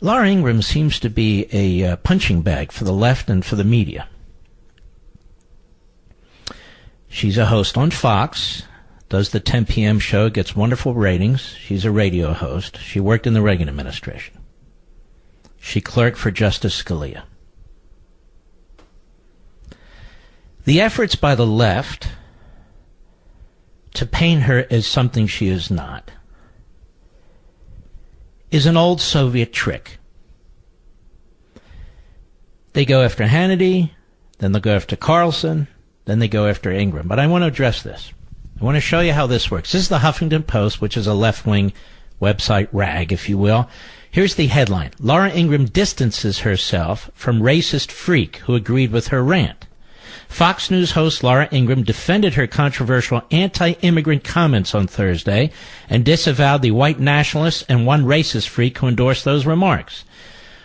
Laura Ingraham seems to be a punching bag for the left and for the media. She's a host on Fox, does the 10 p.m. show, gets wonderful ratings. She's a radio host. She worked in the Reagan administration. She clerked for Justice Scalia. The efforts by the left to paint her as something she is not is an old Soviet trick. They go after Hannity, then they'll go after Carlson, then they go after Ingraham. But I want to address this. I want to show you how this works. This is the Huffington Post, which is a left-wing website rag, if you will. Here's the headline. Laura Ingraham distances herself from racist freak who agreed with her rant. Fox News host Laura Ingraham defended her controversial anti-immigrant comments on Thursday and disavowed the white nationalist and one racist freak who endorsed those remarks.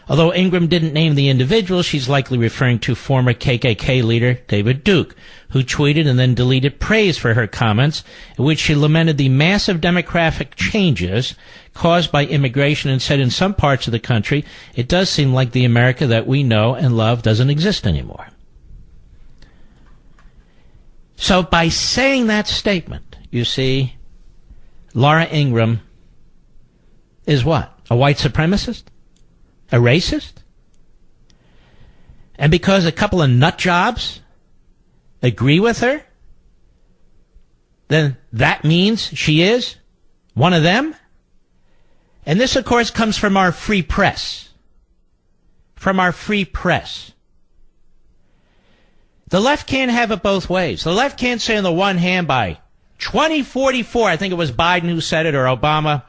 Although Ingraham didn't name the individual, she's likely referring to former KKK leader David Duke, who tweeted and then deleted praise for her comments, in which she lamented the massive demographic changes caused by immigration and said in some parts of the country, it does seem like the America that we know and love doesn't exist anymore. So by saying that statement, you see, Laura Ingraham is what? A white supremacist? A racist? And because a couple of nut jobs agree with her, then that means she is one of them? And this, of course, comes from our free press. From our free press. The left can't have it both ways. The left can't say on the one hand by 2044, I think it was Biden who said it, or Obama,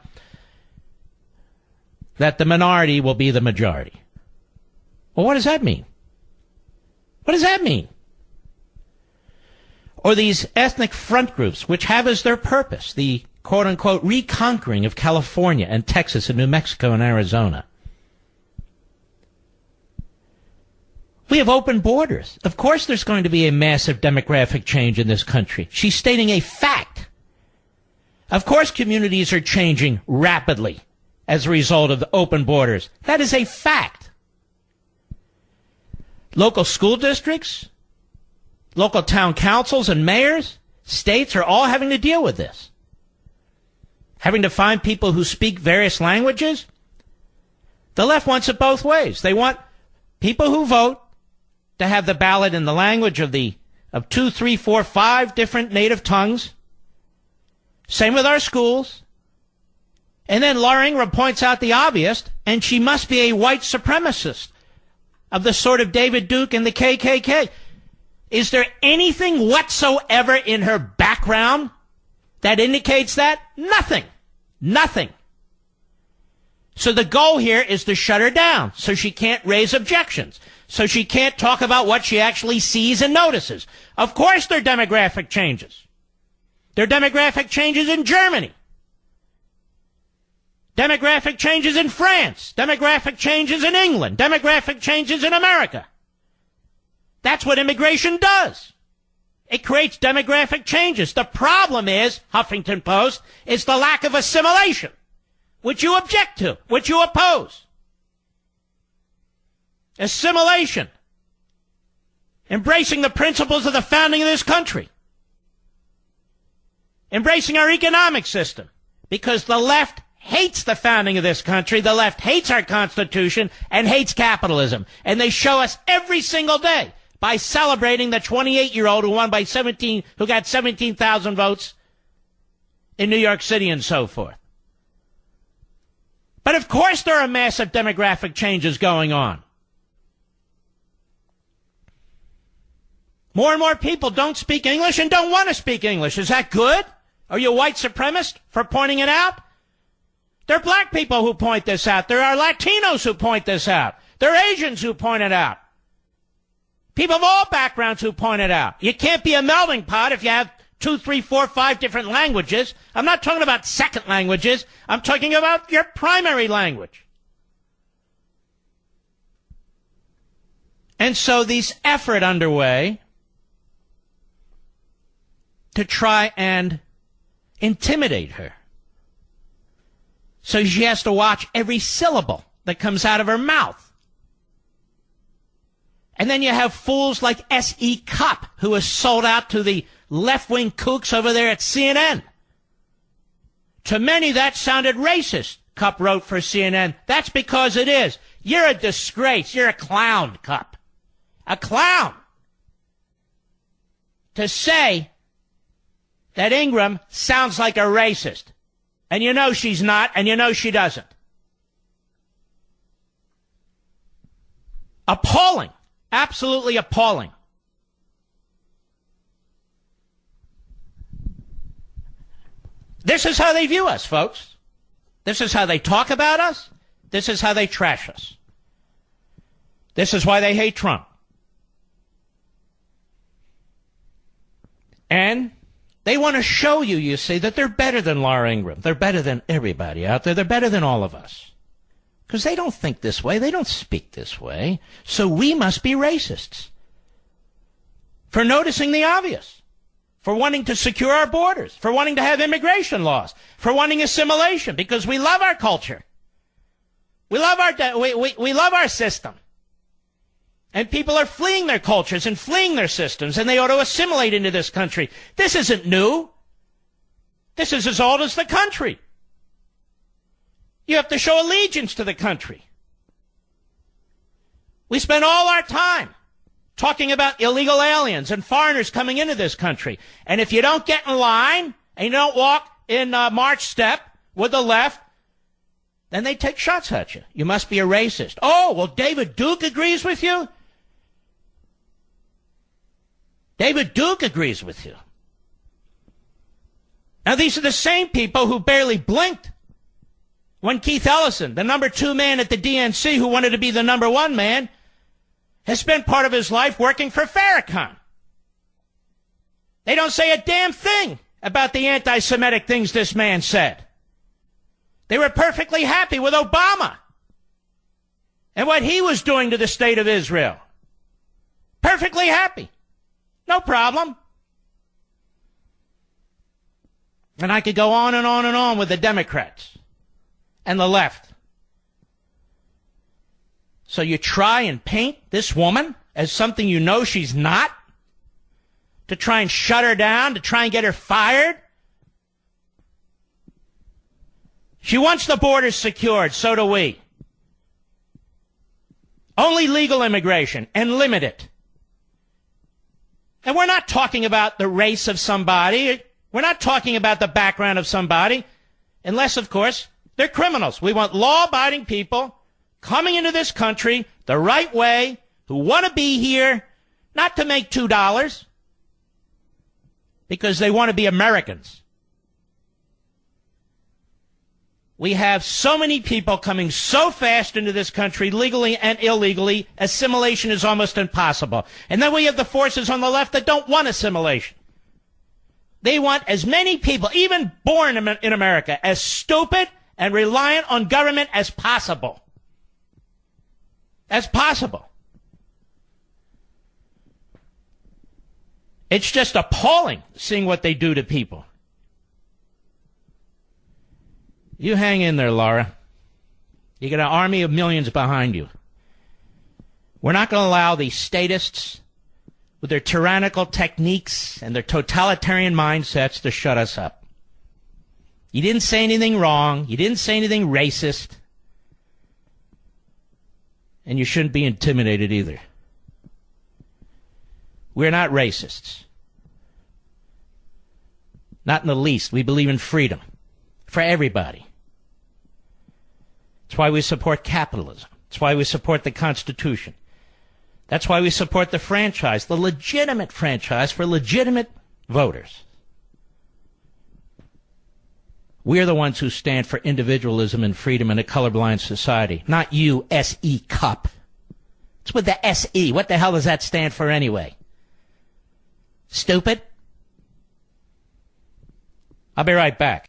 that the minority will be the majority. Well, what does that mean? What does that mean? Or these ethnic front groups, which have as their purpose the quote-unquote reconquering of California and Texas and New Mexico and Arizona. We have open borders. Of course there's going to be a massive demographic change in this country. She's stating a fact. Of course communities are changing rapidly as a result of the open borders. That is a fact. Local school districts, local town councils and mayors, states are all having to deal with this. Having to find people who speak various languages. The left wants it both ways. They want people who vote to have the ballot in the language of 2, 3, 4, 5 different native tongues. Same with our schools. And then Laura Ingraham points out the obvious, and she must be a white supremacist of the sort of David Duke and the KKK. Is there anything whatsoever in her background that indicates that? Nothing. Nothing. So the goal here is to shut her down so she can't raise objections, so she can't talk about what she actually sees and notices. Of course there are demographic changes. There are demographic changes in Germany. Demographic changes in France. Demographic changes in England. Demographic changes in America. That's what immigration does. It creates demographic changes. The problem is, Huffington Post, is the lack of assimilation, which you object to, which you oppose. Assimilation. Embracing the principles of the founding of this country. Embracing our economic system. Because the left hates the founding of this country, the left hates our Constitution, and hates capitalism. And they show us every single day by celebrating the 28-year-old who won by 17, who got 17,000 votes in New York City and so forth. But of course there are massive demographic changes going on. More and more people don't speak English and don't want to speak English. Is that good? Are you a white supremacist for pointing it out? There are black people who point this out. There are Latinos who point this out. There are Asians who point it out. People of all backgrounds who point it out. You can't be a melting pot if you have 2, 3, 4, 5 different languages. I'm not talking about second languages. I'm talking about your primary language. And so this effort underway to try and intimidate her. So she has to watch every syllable that comes out of her mouth. And then you have fools like S.E. Cupp, who is sold out to the left-wing kooks over there at CNN. To many, that sounded racist, Cupp wrote for CNN. That's because it is. You're a disgrace. You're a clown, Cupp. A clown. To say that Ingraham sounds like a racist. And you know she's not, and you know she doesn't. Appalling. Absolutely appalling. This is how they view us, folks. This is how they talk about us. This is how they trash us. This is why they hate Trump. And they want to show you, you see, that they're better than Laura Ingraham. They're better than everybody out there. They're better than all of us. Because they don't think this way. They don't speak this way. So we must be racists for noticing the obvious, for wanting to secure our borders, for wanting to have immigration laws, for wanting assimilation, because we love our culture. We love we love our system. And people are fleeing their cultures and fleeing their systems, and they ought to assimilate into this country. This isn't new. This is as old as the country. You have to show allegiance to the country. We spend all our time talking about illegal aliens and foreigners coming into this country. And if you don't get in line and you don't walk in march step with the left, then they take shots at you. You must be a racist. Oh, well, David Duke agrees with you? David Duke agrees with you. Now, these are the same people who barely blinked when Keith Ellison, the number 2 man at the DNC who wanted to be the number 1 man, has spent part of his life working for Farrakhan. They don't say a damn thing about the anti-Semitic things this man said. They were perfectly happy with Obama and what he was doing to the state of Israel. Perfectly happy. No problem. And I could go on and on and on with the Democrats and the left. So you try and paint this woman as something you know she's not, to try and shut her down, to try and get her fired. She wants the borders secured, so do we. Only legal immigration, and limit it. And we're not talking about the race of somebody. We're not talking about the background of somebody, unless, of course, they're criminals. We want law-abiding people coming into this country the right way, who want to be here, not to make $2, because they want to be Americans. We have so many people coming so fast into this country, legally and illegally, assimilation is almost impossible. And then we have the forces on the left that don't want assimilation. They want as many people, even born in America, as stupid and reliant on government as possible. As possible. It's just appalling seeing what they do to people. You hang in there, Laura. You got an army of millions behind you. We're not going to allow these statists with their tyrannical techniques and their totalitarian mindsets to shut us up. You didn't say anything wrong. You didn't say anything racist. And you shouldn't be intimidated either. We're not racists. Not in the least. We believe in freedom for everybody. That's why we support capitalism. That's why we support the Constitution. That's why we support the franchise, the legitimate franchise for legitimate voters. We're the ones who stand for individualism and freedom in a colorblind society, not you, S.E. Cupp. It's with the S.E. What the hell does that stand for anyway? Stupid? I'll be right back.